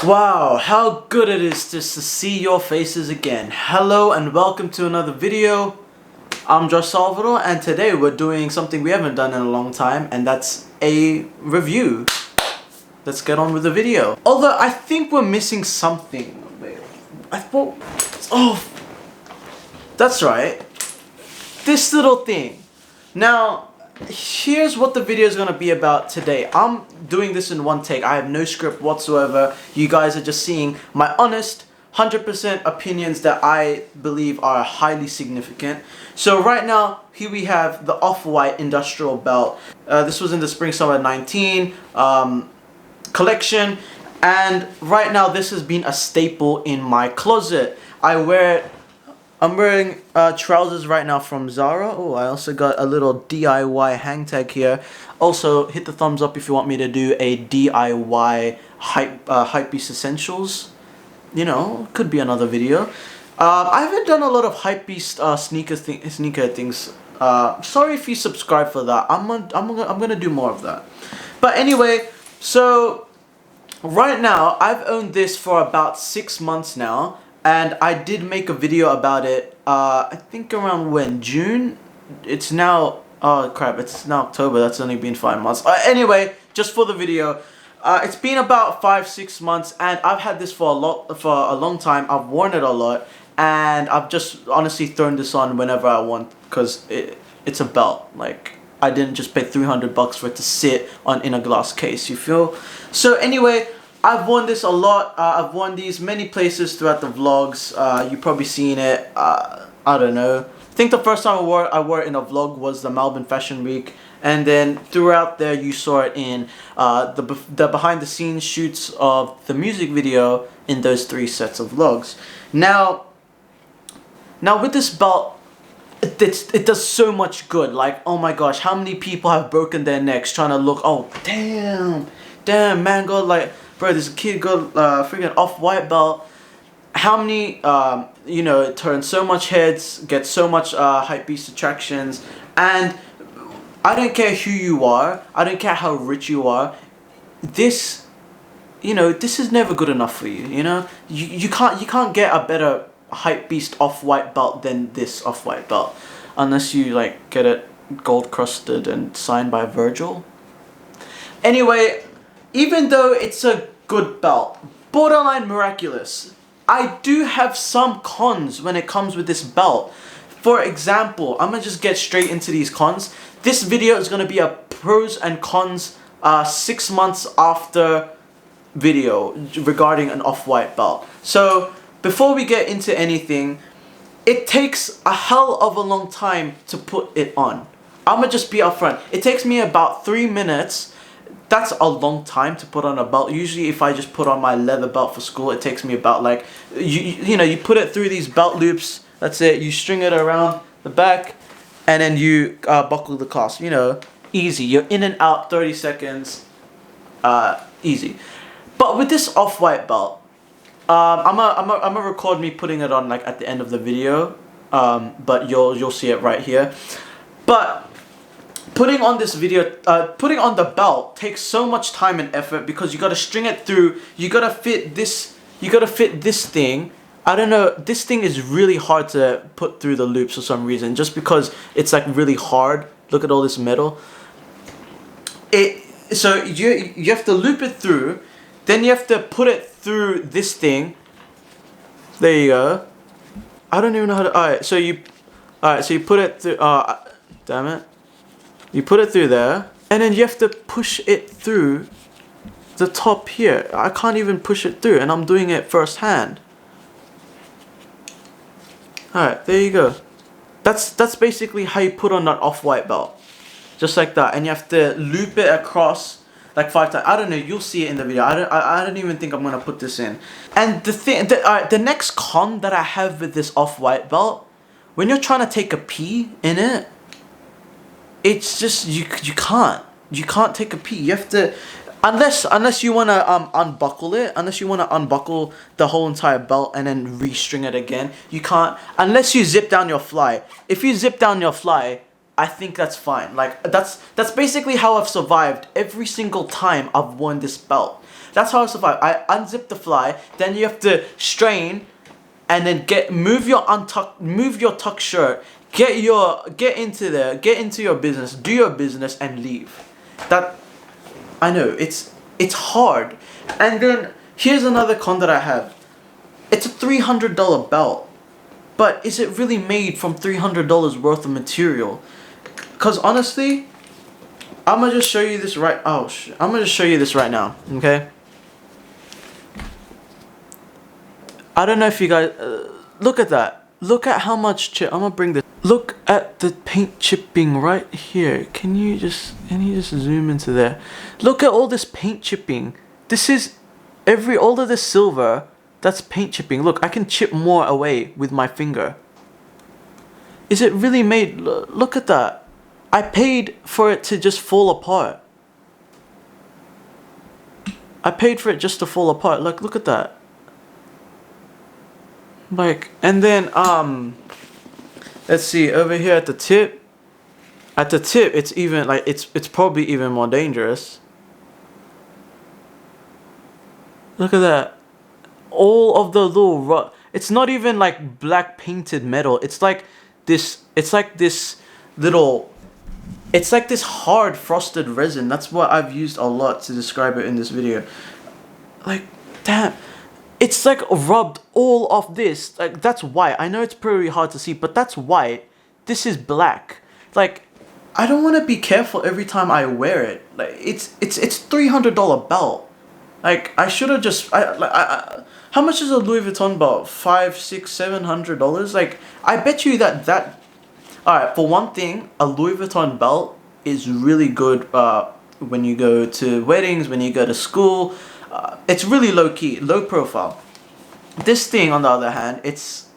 Wow, how good it is just to see your faces again. Hello and welcome to another video. I'm Josh Salvador and today we're doing something we haven't done in a long time, and that's a review. Let's get on with the video. Although I think we're missing something. Wait, I thought... Oh, that's right. This little thing. Now, here's what the video is going to be about today. I'm doing this in one take. I have no script whatsoever. You guys are just seeing my honest 100% opinions that I believe are highly significant. So right now, here we have the Off-White Industrial Belt. This was in the Spring Summer 19 collection, and right now this has been a staple in my closet. I'm wearing trousers right now from Zara. Oh, I also got a little DIY hang tag here. Also, hit the thumbs up if you want me to do a DIY Hypebeast Essentials. You know, could be another video. I haven't done a lot of Hypebeast sneaker things. Sorry if you subscribe for that. I'm gonna do more of that. But anyway, so right now I've owned this for about 6 months now. And I did make a video about it, I think around when? June? It's now, oh crap, it's now October, that's only been 5 months. Anyway, just for the video, it's been about 5-6 months, and I've had this for a long time. I've worn it a lot, and I've just honestly thrown this on whenever I want, because it's a belt. Like, I didn't just pay 300 bucks for it to sit in a glass case, you feel? So anyway, I've worn this a lot. I've worn these many places throughout the vlogs. You've probably seen it. I don't know. I think the first time I wore it in a vlog was the Melbourne Fashion Week, and then throughout there you saw it in the behind the scenes shoots of the music video in those 3 sets of vlogs. Now with this belt, it does so much good. Like, oh my gosh, how many people have broken their necks trying to look? Oh damn man, got like, bro, this kid got freaking Off-White belt. How many, you know, it turns so much heads, gets so much Hypebeast attractions, and I don't care who you are, I don't care how rich you are, this, you know, this is never good enough for you, you know? You can't get a better Hypebeast Off-White belt than this Off-White belt, unless you, like, get it gold crusted and signed by Virgil. Anyway, even though it's a good belt, borderline miraculous, I do have some cons when it comes with this belt. For example, I'm gonna just get straight into these cons. This video is gonna be a pros and cons 6 months after video regarding an Off-White belt. So before we get into anything, it takes a hell of a long time to put it on. I'm gonna just be upfront. It takes me about 3 minutes. That's a long time to put on a belt. Usually if I just put on my leather belt for school, it takes me about, like, you know, you put it through these belt loops, that's it, you string it around the back, and then you buckle the clasp, you know, easy. You're in and out, 30 seconds, easy. But with this Off-White belt, I'm gonna record me putting it on, like, at the end of the video, but you'll see it right here. But putting on the belt takes so much time and effort, because you gotta string it through, you gotta fit this thing. I don't know, this thing is really hard to put through the loops for some reason, just because it's like really hard. Look at all this metal. So you have to loop it through, then you have to put it through this thing. There you go. I don't even know how to, alright, so you put it through, damn it. You put it through there, and then you have to push it through the top here. I can't even push it through, and I'm doing it firsthand. Alright, there you go. That's basically how you put on that Off-White belt. Just like that, and you have to loop it across like 5 times. I don't know, you'll see it in the video. I don't even think I'm gonna put this in. And the next con that I have with this Off-White belt, when you're trying to take a pee in it, it's just, you can't take a pee. You have to, unless you want to unbuckle it, unless you want to unbuckle the whole entire belt and then restring it again, you can't, unless you zip down your fly. If you zip down your fly, I think that's fine. Like, that's basically how I've survived every single time I've worn this belt. That's how I survive. I unzip the fly, then you have to strain, and then move your tuck shirt, get into there, get into your business, do your business, and leave. That, I know it's hard. And then here's another con that I have. It's a $300 belt, but is it really made from $300 worth of material? Cause honestly, I'm gonna just show you this right. I'm gonna just show you this right now. Okay. I don't know if you guys look at that. Look at how much chip. I'm gonna bring this. Look at the paint chipping right here. Can you just zoom into there? Look at all this paint chipping. This is all of this silver. That's paint chipping. Look, I can chip more away with my finger. Is it really made? Look at that. I paid for it to just fall apart. I paid for it just to fall apart. Like, look at that. Like, and then let's see, over here at the tip. At the tip, it's even like it's probably even more dangerous. Look at that. All of the little it's not even like black painted metal. It's like this hard frosted resin. That's what I've used a lot to describe it in this video. Like, damn. It's like rubbed all of this. Like, that's white. I know it's pretty hard to see, but that's white. This is black. Like, I don't want to be careful every time I wear it. Like, it's $300 belt. Like, I should have just how much is a Louis Vuitton belt? $500, $600, $700? Like, I bet you that alright, for one thing, a Louis Vuitton belt is really good when you go to weddings, when you go to school. It's really low-key, low profile. This thing, on the other hand, it's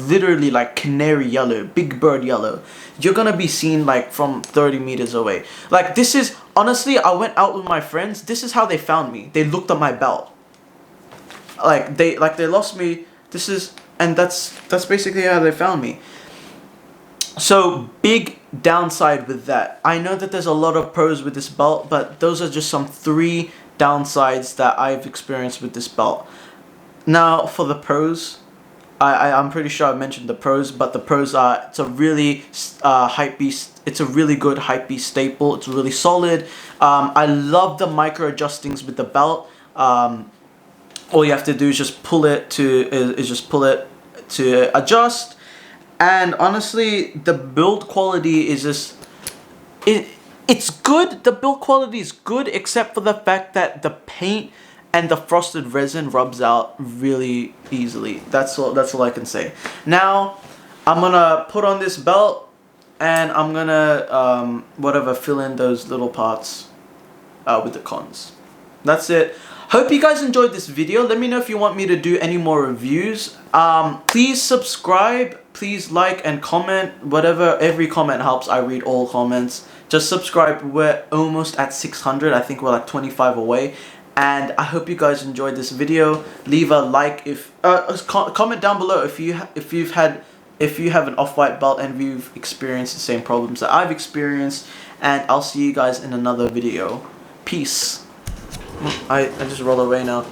literally like canary yellow, big bird yellow. You're gonna be seen like from 30 meters away. Like, this is, honestly, I went out with my friends. This is how they found me. They looked at my belt. Like, they lost me. That's basically how they found me. So, big downside with that. I know that there's a lot of pros with this belt, but those are just some 3 downsides that I've experienced with this belt. Now, for the pros, I'm pretty sure I mentioned the pros, but the pros are, it's a really it's a really good hypebeast staple. It's really solid. I love the micro adjustings with the belt. All you have to do is just pull it to adjust. And honestly, the build quality is just it's good. The build quality is good, except for the fact that the paint and the frosted resin rubs out really easily. That's all I can say. Now, I'm gonna put on this belt, and I'm gonna fill in those little parts with the cons. That's it. Hope you guys enjoyed this video. Let me know if you want me to do any more reviews. Please subscribe. Please like and comment. Whatever, every comment helps. I read all comments. Just subscribe. We're almost at 600. I think we're like 25 away. And I hope you guys enjoyed this video. Leave a like if comment down below if you have an off-white belt and you've experienced the same problems that I've experienced. And I'll see you guys in another video. Peace. I just roll away now.